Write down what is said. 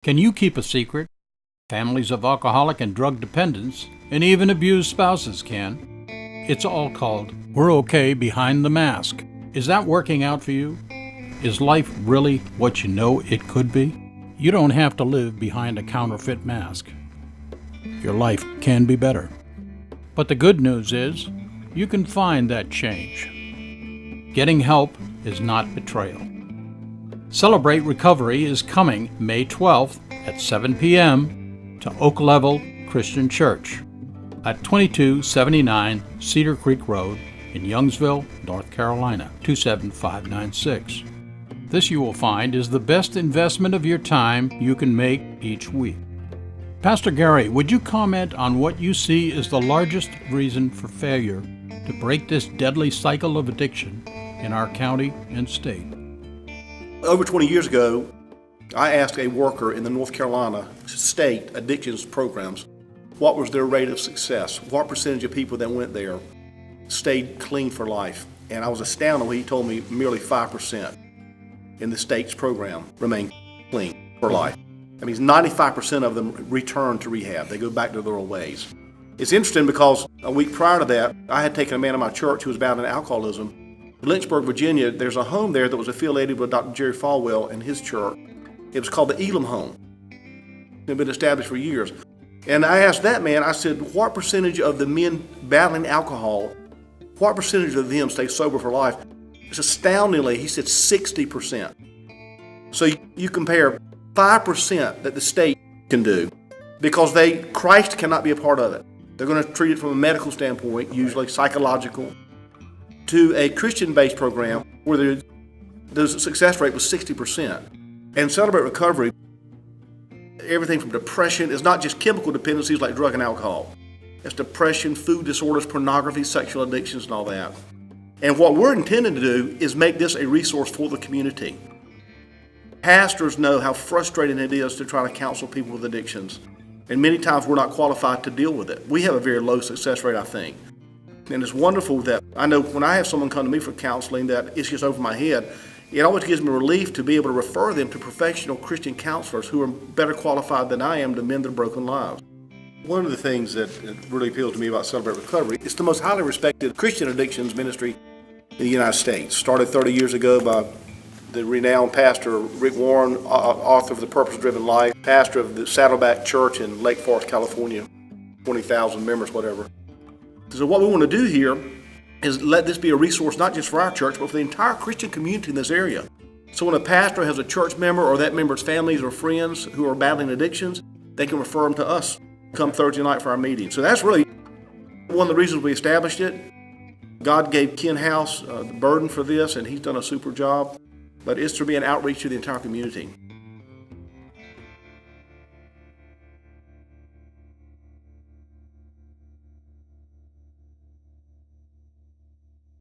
Can you keep a secret? Families of alcoholic and drug dependents, and even abused spouses can. It's all called We're Okay Behind the Mask. Is that working out for you? Is life really what you know it could be? You don't have to live behind a counterfeit mask. Your life can be better. But the good news is, you can find that change. Getting help is not betrayal. Celebrate Recovery is coming May 12th at 7 p.m. to Oak Level Christian Church at 2279 Cedar Creek Road in Youngsville, North Carolina, 27596. This, you will find, is the best investment of your time you can make each week. Pastor Gary, would you comment on what you see as the largest reason for failure to break this deadly cycle of addiction in our county and state? Over 20 years ago, I asked a worker in the North Carolina state addictions programs what was their rate of success, what percentage of people that went there stayed clean for life. And I was astounded when he told me merely 5% in the state's program remain clean for life. That means 95% of them return to rehab. They go back to their old ways. It's interesting because a week prior to that, I had taken a man in my church who was battling alcoholism. In Lynchburg, Virginia, there's a home there that was affiliated with Dr. Jerry Falwell and his church. It was called the Elam Home. It had been established for years. And I asked that man, I said, what percentage of the men battling alcohol, what percentage of them stay sober for life? It's astoundingly, he said 60%. So you compare 5% that the state can do because Christ cannot be a part of it. They're going to treat it from a medical standpoint, usually psychological, to a Christian-based program where the success rate was 60%. And Celebrate Recovery, everything from depression is not just chemical dependencies like drug and alcohol. It's depression, food disorders, pornography, sexual addictions, and all that. And what we're intending to do is make this a resource for the community. Pastors know how frustrating it is to try to counsel people with addictions. And many times we're not qualified to deal with it. We have a very low success rate, I think. And it's wonderful that I know when I have someone come to me for counseling that it's just over my head, it always gives me relief to be able to refer them to professional Christian counselors who are better qualified than I am to mend their broken lives. One of the things that really appeals to me about Celebrate Recovery, it's the most highly respected Christian addictions ministry in the United States. Started 30 years ago by the renowned pastor Rick Warren, author of The Purpose-Driven Life, pastor of the Saddleback Church in Lake Forest, California, 20,000 members, whatever. So what we want to do here is let this be a resource not just for our church, but for the entire Christian community in this area. So when a pastor has a church member or that member's families or friends who are battling addictions, they can refer them to us. Come Thursday night for our meeting. So that's really one of the reasons we established it. God gave Ken House the burden for this, and he's done a super job. But it's to be an outreach to the entire community.